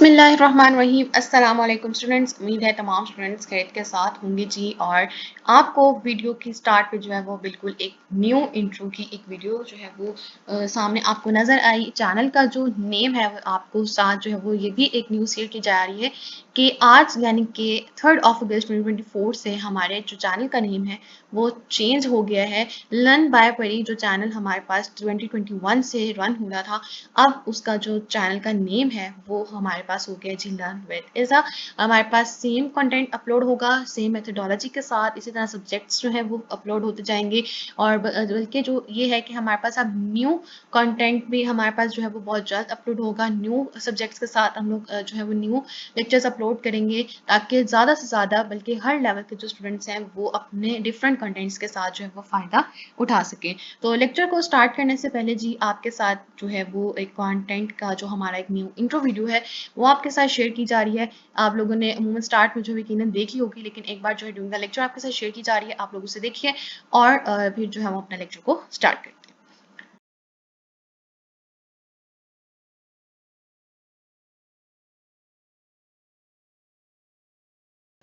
बिस्मिल्लाहिर्रहमानिर्रहीम अस्सलाम वालेकुम स्टूडेंट्स। उम्मीद है तमाम स्टूडेंट्स खैरियत के साथ होंगे जी। और आपको वीडियो की स्टार्ट पे जो है वो बिल्कुल एक न्यू इंट्रो की एक वीडियो जो है वो सामने आपको नज़र आई। चैनल का जो नेम है वो आपको साथ जो है वो ये भी एक न्यूज़ शेयर की जा रही है कि आज यानी कि 3 अगस्त 2024 से हमारे जो चैनल का नेम है वो चेंज हो गया है। लर्न बाय परी जो चैनल हमारे पास 2021 से रन हो रहा था, अब उसका जो चैनल का नेम है वो हमारे पास हो गया जी लर्न विद इज़ा। हमारे पास सेम कंटेंट अपलोड होगा, सेम मेथोडोलॉजी के साथ, इसी तरह सब्जेक्ट्स जो है वो अपलोड होते जाएंगे। और बल्कि जो ये है कि हमारे पास अब न्यू कंटेंट भी हमारे पास जो है वो बहुत जल्द अपलोड होगा। न्यू सब्जेक्ट्स के साथ हम लोग जो है वो न्यू लेक्चर्स अपलोड करेंगे ताकि ज़्यादा से ज़्यादा बल्कि हर लेवल के जो स्टूडेंट्स हैं वो अपने डिफरेंट कंटेंट्स के साथ जो है वो फ़ायदा उठा सकें। तो लेक्चर को स्टार्ट करने से पहले जी आपके साथ जो है वो एक कंटेंट का जो हमारा एक न्यू इंट्रो वीडियो है वो आपके साथ शेयर की जा रही है। आप लोगों ने अमूमन स्टार्ट में जो यकीनन देखी होगी, लेकिन एक बार जो है ड्यूरिंग द लेक्चर आपके साथ शेयर की जा रही है, आप लोग उसे देखिए और फिर जो है हम अपना लेक्चर को स्टार्ट करते हैं।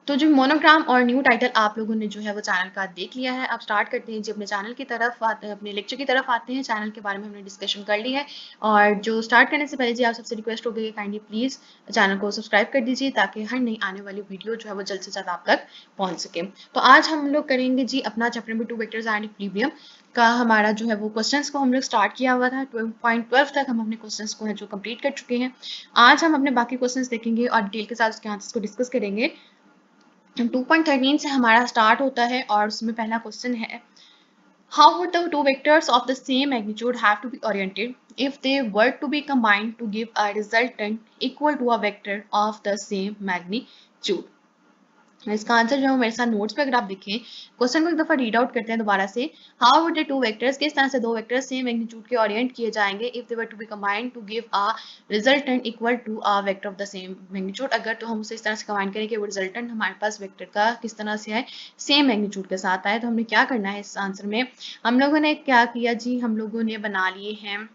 तो जो मोनोग्राम और न्यू टाइटल आप लोगों ने जो है वो चैनल का देख लिया है। अब स्टार्ट करते हैं जी अपने चैनल की तरफ आते हैं, अपने लेक्चर की तरफ आते हैं। चैनल के बारे में हमने डिस्कशन कर ली है और जो स्टार्ट करने से पहले जी आप सबसे रिक्वेस्ट हो गई काइंडली प्लीज़ चैनल को सब्सक्राइब कर दीजिए ताकि हर नई आने वाली वीडियो जो है वो जल्द से जल्द आप तक पहुँच सके। तो आज हम लोग करेंगे जी अपना chapter number 2 vectors and equilibrium का हमारा जो है वो क्वेश्चंस को हम लोग स्टार्ट किया हुआ था। 12.12 तक हम अपने क्वेश्चंस को है जो कंप्लीट कर चुके हैं। आज हम अपने बाकी क्वेश्चंस देखेंगे और डिटेल के साथ उसके आंसर्स को डिस्कस करेंगे। 2.13 से हमारा स्टार्ट होता है और उसमें पहला क्वेश्चन है how would the two vectors of the same magnitude have to be oriented if they were to be combined to give a resultant equal to a vector of the same magnitude। इसका answer जो है वो मेरे साथ notes पे अगर आप देखें, क्वेश्चन को एक दफा रीड आउट करते हैं दोबारा से। How would the two vectors, किस तरह से दो वेक्टर्स सेम मैग्नीट्यूड के ओरिएंट किए जाएंगे if they were to be combined to give a resultant equal to a vector of the same magnitude. अगर तो हम उसे इस तरह से कंबाइन करें कि वो रिजल्टेंट हमारे पास वेक्टर का किस तरह से है, सेम मैग्नीट्यूड के साथ आए, तो हमने क्या करना है इस आंसर में। हम लोगों ने क्या किया जी, हम लोगों ने बना लिए हैं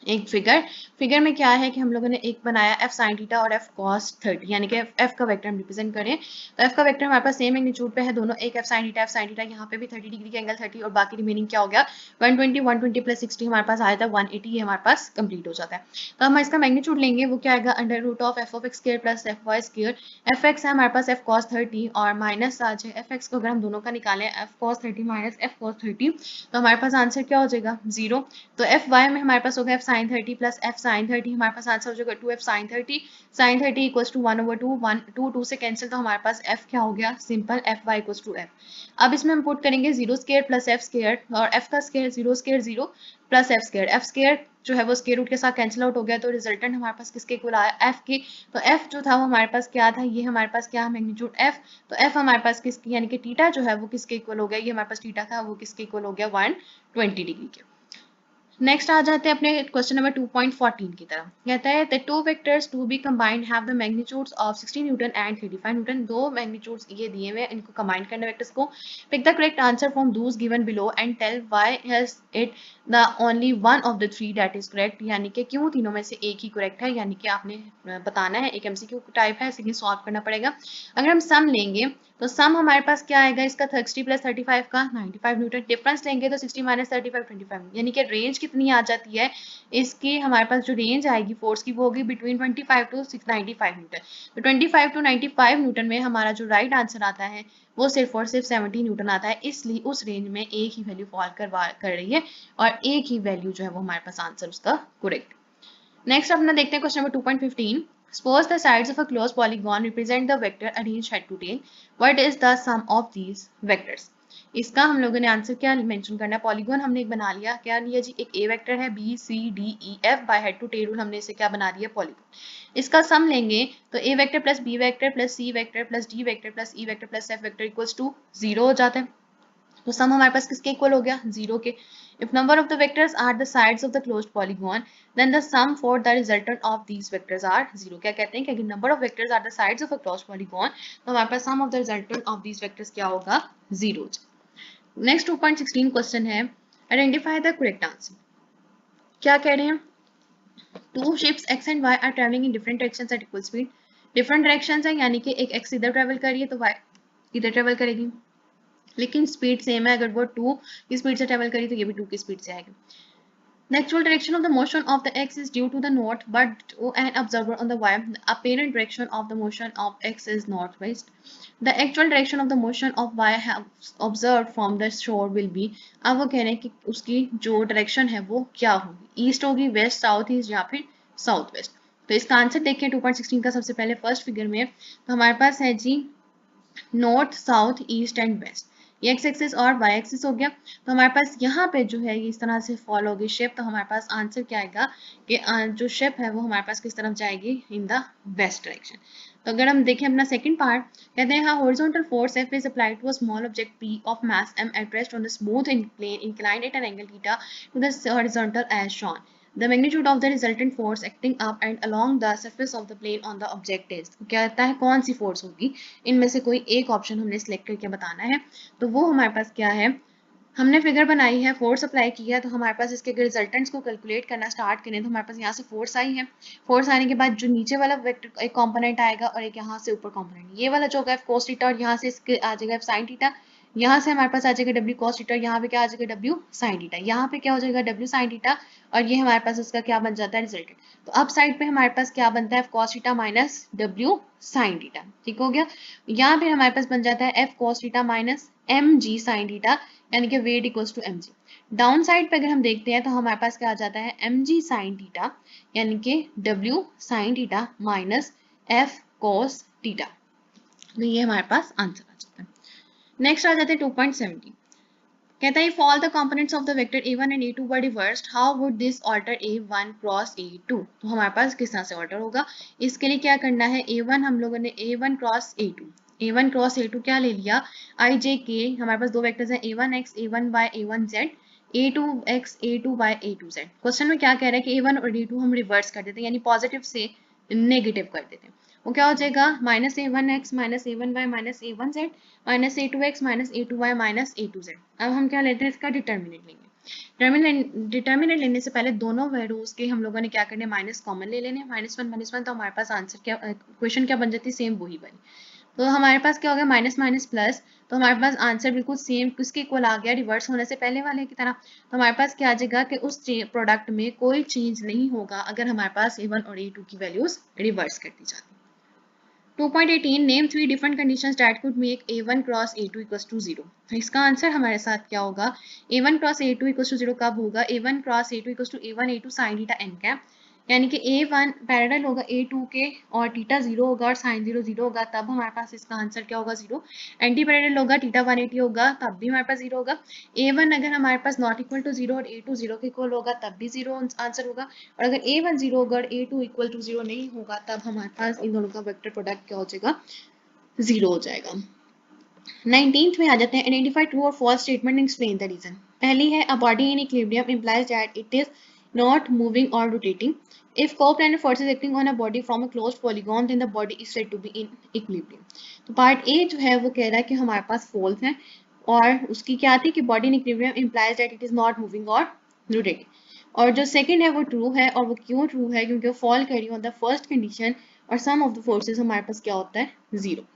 एक फिगर में क्या है कि हम लोगों ने एक बनाया एफ साइन थीटा और एफ कॉस 30, यानी कि एफ का वेक्टर हम रिप्रेजेंट करें तो एफ का वेक्टर हमारे पास सेम मैग्नीट्यूड पे है दोनों, एक एफ साइन थीटा यहाँ पे भी 30 डिग्री का एंगल 30 और बाकी रिमेनिंग क्या हो गया 120 प्लस 60 हमारे पास आया था 180, ये हमारे पास कंप्लीट हो जाता है। तो हम इसका मैग्नीट्यूड लेंगे वो क्या आएगा under root of F of X square plus F Y square. F X है हमारे पास एफ कॉस 30 और माइनस आ जाए एफ एक्स को अगर हम दोनों का निकालें F cos 30 minus F cos 30 तो हमारे पास आंसर क्या हो जाएगा 0। तो एफ वाई में हमारे पास होगा F sine 30 plus F sine 30, हमारे पास आंसर हो जाएगा 2 एफ साइन 30 इक्वल्स टू 1/2, 1 2 से कैंसिल, तो हमारे पास एफ क्या हो गया simple F Y equals to F. अब इसमें हम पुट करेंगे 0 स्क्वायर प्लस एफ स्क्वायर और एफ का square 0 square 0 plus F square जो है वो स्क्वायर रूट के साथ कैंसिल आउट हो गया, तो रिजल्टेंट हमारे पास किसके इक्वल आया एफ के। तो एफ जो था वो हमारे पास क्या था, ये हमारे पास क्या है मैग्नीट्यूड एफ। तो एफ हमारे पास किसकी यानी कि थीटा जो है वो किसके इक्वल हो गया, ये हमारे पास थीटा था वो किसके इक्वल हो गया 120 डिग्री के। नेक्स्ट आ जाते हैं अपने क्वेश्चन नंबर 2.14 की तरफ। कहता है the two vectors to be combined have the magnitudes of 60 newton and 35 newton. दो मैग्नीट्यूड्स ये दिए हुए हैं, इनको कंबाइन करना वेक्टर्स को। Pick the correct answer from those given below and tell why has it the only one of the three that is correct, यानी कि क्यों तीनों में से एक ही करेक्ट है, यानी कि आपने बताना है। एक एमसीक्यू टाइप है, इसे सॉल्व करना पड़ेगा। अगर हम सम लेंगे तो सम हमारे पास क्या आएगा इसका 60 प्लस 35 का 95 न्यूटन। डिफरेंस लेंगे तो 60 माइनस 35 25, यानी कि रेंज कितनी आ जाती है इसकी, हमारे पास जो रेंज आएगी फोर्स की वो होगी बिटवीन 25 टू 95 न्यूटन। तो 25 टू 95 न्यूटन में हमारा जो राइट आंसर आता है वो सिर्फ और सिर्फ 70 न्यूटन आता है, इसलिए उस रेंज में एक ही वैल्यू फॉल कर रही है और एक ही वैल्यू जो है वो हमारे पास आंसर उसका करेक्ट। नेक्स्ट अपना देखते हैं question number 2.15। Suppose the sides of a closed polygon represent the vector arranged head to tail. What is the sum of these vectors? इसका हम लोगों ने आंसर क्या मेंशन करना है, पॉलीगॉन हमने एक बना लिया, क्या लिया जी एक ए वेक्टर है B C D E F, by head to tail rule हमने इसे क्या बना दिया पॉलीगॉन। इसका सम लेंगे तो A vector plus B vector plus C vector plus D vector plus E vector plus F vector equals to 0 हो जाता है। तो सम हमारे पास किसके इक्वल हो गया 0 के। If number of the vectors are the sides of the closed polygon then the sum for the resultant of these vectors are 0। क्या कहते हैं कि अगर number of vectors are the sides of a closed polygon तो हमारे पास sum of the resultant of these vectors क्या होगा 0। नेक्स्ट 2.16 क्वेश्चन है आइडेंटिफाई द करेक्ट आंसर। क्या कह रहे हैं two ships x and Y are travelling in different directions at equal speed. Different directions है, यानी कि एक एक्स इधर ट्रेवल कर रही है तो वाई इधर ट्रेवल करेगी, लेकिन स्पीड सेम है। अगर वो 2 की स्पीड से ट्रेवल करी तो ये भी 2 की स्पीड से आएगी। The actual direction of the motion of the x is due to the north, but to an observer on the y, the apparent direction of the motion of x is northwest. The actual direction of the motion of y observed from the shore will be, अब वो कह रहे हैं कि उसकी जो direction है वो क्या होगी, ईस्ट होगी, वेस्ट, साउथ ईस्ट या फिर साउथ वेस्ट। तो इसका आंसर देखिए 2.16 का सबसे पहले फर्स्ट फिगर में, तो हमारे पास है जी north, south, east and west. ये एक्स एक्सिस और वाई एक्सिस हो गया। तो हमारे पास यहाँ पे जो है ये इस तरह से फॉलो होगी शेप, तो हमारे पास आंसर क्या आएगा कि जो शेप है वो हमारे पास किस तरफ जाएगी, इन द वेस्ट डायरेक्शन। तो अगर हम देखें अपना सेकंड पार्ट, कहते हैं horizontal force F is applied to a small object P of mass m at rest on the smooth plane inclined at an angle theta to the horizontal as shown. The magnitude of the resultant force acting up and along the surface of the plane on the object is, क्या कहता है कौन सी force होगी, इनमें से कोई एक option हमने सिलेक्ट करके बताना है। तो वो हमारे पास क्या है, हमने फिगर बनाई है, फोर्स अप्लाई किया, तो हमारे पास इसके रिजल्टेंट्स को कैलकुलेट करना स्टार्ट करें तो हमारे पास यहाँ से फोर्स आई है। फोर्स आने के बाद जो नीचे वाला वेक्टर एक कंपोनेंट आएगा और एक यहाँ से ऊपर कंपोनेंट, ये वाला जो होगा cos थीटा और यहाँ से इसके आ जाएगा sin थीटा, यहाँ से हमारे पास आ जाएगा w cos थीटा, यहाँ पे क्या आ जाएगा w sin थीटा, यहाँ पे क्या हो जाएगा w sin थीटा, और ये हमारे पास उसका क्या बन जाता है रिजल्टेंट। तो अब साइड पे हमारे पास क्या बनता है cos theta minus w sin theta, ठीक हो गया। यहाँ पे हमारे पास बन जाता है f cos theta minus mg sin theta, यानी कि weight equals to mg। Down side पे अगर हम देखते हैं तो हमारे पास क्या आ जाता है mg sin थीटा, यानी कि w sin theta minus f cos theta. तो ये हमारे पास आंसर आ जाता है। नेक्स्ट आ जाते हैं 2.17, कहता है if all the components of the vector a1 and a2 were reversed, how would this alter a1 cross a2। तो हमारे पास किस तरह से ऑल्टर होगा, इसके लिए क्या करना है, a1 हम लोगों ने a1 cross a2, a1 cross a2 क्या ले लिया, i j k, हमारे पास दो वेक्टर्स हैं a1x a1y a1z, a2x a2y a2z। Question में क्या कह रहा है कि a1 और a2 हम रिवर्स कर देते हैं, यानी पॉजिटिव से नेगेटिव कर देते हैं। वो क्या हो जाएगा, minus a1x minus a1y minus a1z minus a2x minus a2y minus a2z। अब हम क्या लेते हैं, इसका डिटर्मिनेंट लेंगे। डिटर्मिनेंट लेने से पहले दोनों वैल्यूज के हम लोगों ने क्या करने, माइनस कॉमन ले लेने, -1 तो हमारे पास आंसर क्या, क्वेश्चन क्या बन जाती है, सेम वही बनी। तो हमारे पास क्या हो गया, माइनस माइनस प्लस, तो हमारे पास आंसर बिल्कुल सेम किसके इक्वल आ गया, रिवर्स होने से पहले वाले की तरह। तो हमारे पास क्या आ जाएगा कि उस प्रोडक्ट में कोई चेंज नहीं होगा अगर हमारे पास a1 और a2 की वैल्यूज रिवर्स कर दी जाती। 2.18 name 3 different conditions that could make a1 cross a2 equals to 0। तो इसका आंसर हमारे साथ क्या होगा, a1 cross a2 equals to 0 कब होगा, a1 cross a2 equals to a1 a2 sin theta n cap, यानी कि a1 पैरेलल होगा a2 के और थीटा 0 होगा और sin 0 0 होगा, तब हमारे पास इसका आंसर क्या होगा 0। एंटी पैरेलल होगा थीटा 180 होगा, तब भी हमारे पास 0 होगा। a1 अगर हमारे पास नॉट इक्वल टू 0 और a2 0 के इक्वल होगा तब भी 0 आंसर होगा, और अगर a1 0 होगा और a2 इक्वल टू 0 नहीं होगा तब हमारे पास इन दोनों का वेक्टर प्रोडक्ट क्या हो जाएगा, 0 हो जाएगा। 19th में आ जाते हैं, आइडेंटिफाई ट्रू और false statement and explain the reason. पहली है a body in equilibrium implies that it is not moving और rotating. If co-planar forces acting on a body from a closed polygon then the body is said to be in equilibrium। तो part A जो है वो कह रहा है कि हमारे पास फॉल्स है, और उसकी क्या आती है कि body in equilibrium implies that it is not moving और रोटेटिंग। और जो सेकंड है वो ट्रू है, और वो क्यों ट्रू है, क्योंकि वो फॉल कर रही ऑन द फर्स्ट कंडीशन और सम ऑफ द फोर्सेस हमारे पास क्या होता है, 0।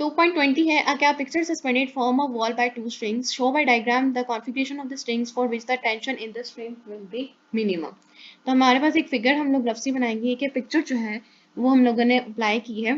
2.20 है a cap picture suspended from a wall by two strings. Show by diagram the configuration of the strings for which the tension in the string will be minimum। तो हमारे पास एक figure हम लोग रफली बनाएंगे कि पिक्चर जो है वो हम लोगों ने अप्लाई की है,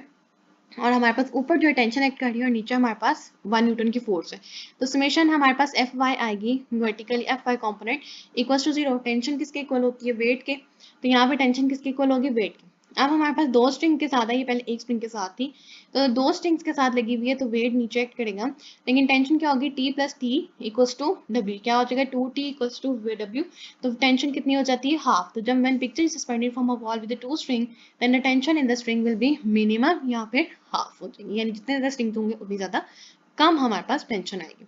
और हमारे पास ऊपर जो है टेंशन एक्ट कर रही है और नीचे हमारे पास 1 न्यूटन की फोर्स है। तो समेशन हमारे पास एफ वाई आएगी, vertically F Y component equal to 0। Tension किसके इक्वल होती है, वेट के, तो यहाँ पे टेंशन किसके इक्वल होगी, वेट की। अब हमारे पास दो स्ट्रिंग के साथ है, ये पहले एक स्ट्रिंग के साथ थी, तो दो स्ट्रिंग्स के साथ लगी हुई है तो वेट नीचे एक्ट करेगा, लेकिन टेंशन क्या होगी, T plus T equals to W, क्या हो जाएगा 2t इक्वल्स टू डब्ल्यू। तो टेंशन कितनी हो जाती है, हाफ। तो जब when picture is suspended from a wall with two string then the tension in the string will be minimum, या फिर हाफ हो जाएगी, यानी जितने ज्यादा स्ट्रिंग्स होंगे उतनी ज्यादा कम हमारे पास टेंशन आएगी।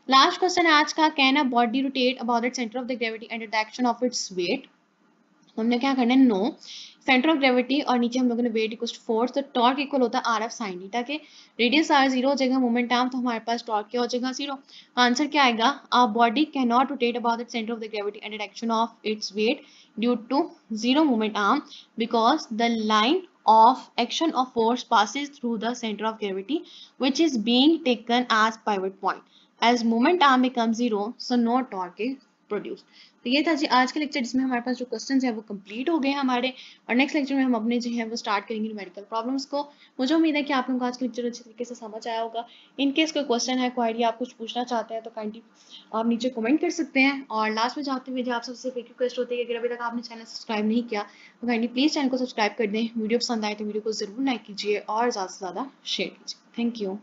लास्ट क्वेश्चन है आज का, can a body rotate about the centre of the gravity and the action of its wait. हमने क्या करना है, नो। सेंटर ऑफ ग्रेविटी और नीचे हम लोगों ने वेट इक्वल टू फोर्स, तो टॉर्क इक्वल होता है आर एफ साइन थीटा के। रेडियस आर जीरो हो जाएगा, मोमेंट आर्म, तो हमारे पास टॉर्क क्या हो जाएगा, जीरो। आंसर क्या आएगा, a body can not rotate about the centre of the gravity at direction of its weight due to zero moment arm because the line of action of force passes through the center of gravity which is being taken as pivot point. As moment arm becomes zero, so no torque is produced. तो ये था जी आज का lecture, जिसमें हमारे पास जो questions है वो कंप्लीट हो गए हमारे, और नेक्स्ट लेक्चर में हम अपने जो है वो स्टार्ट करेंगे न्यूमेरिकल प्रॉब्लम्स को। मुझे उम्मीद है कि आप लोगों को आज का लेक्चर अच्छे तरीके से समझ आया होगा। इन केस कोई क्वेश्चन है, क्वायरी आप कुछ पूछना चाहते हैं तो काइंडली आप नीचे कमेंट कर सकते हैं। और लास्ट में जाते हुए जो आप सबसे एक रिक्वेस्ट होती है कि अगर अभी तक आपने चैनल सब्सक्राइब नहीं किया तो काइंडली प्लीज़ चैनल को सब्सक्राइब कर दें। वीडियो पसंद आए तो वीडियो को ज़रूर लाइक कीजिए और ज़्यादा से ज़्यादा शेयर कीजिए। Thank you.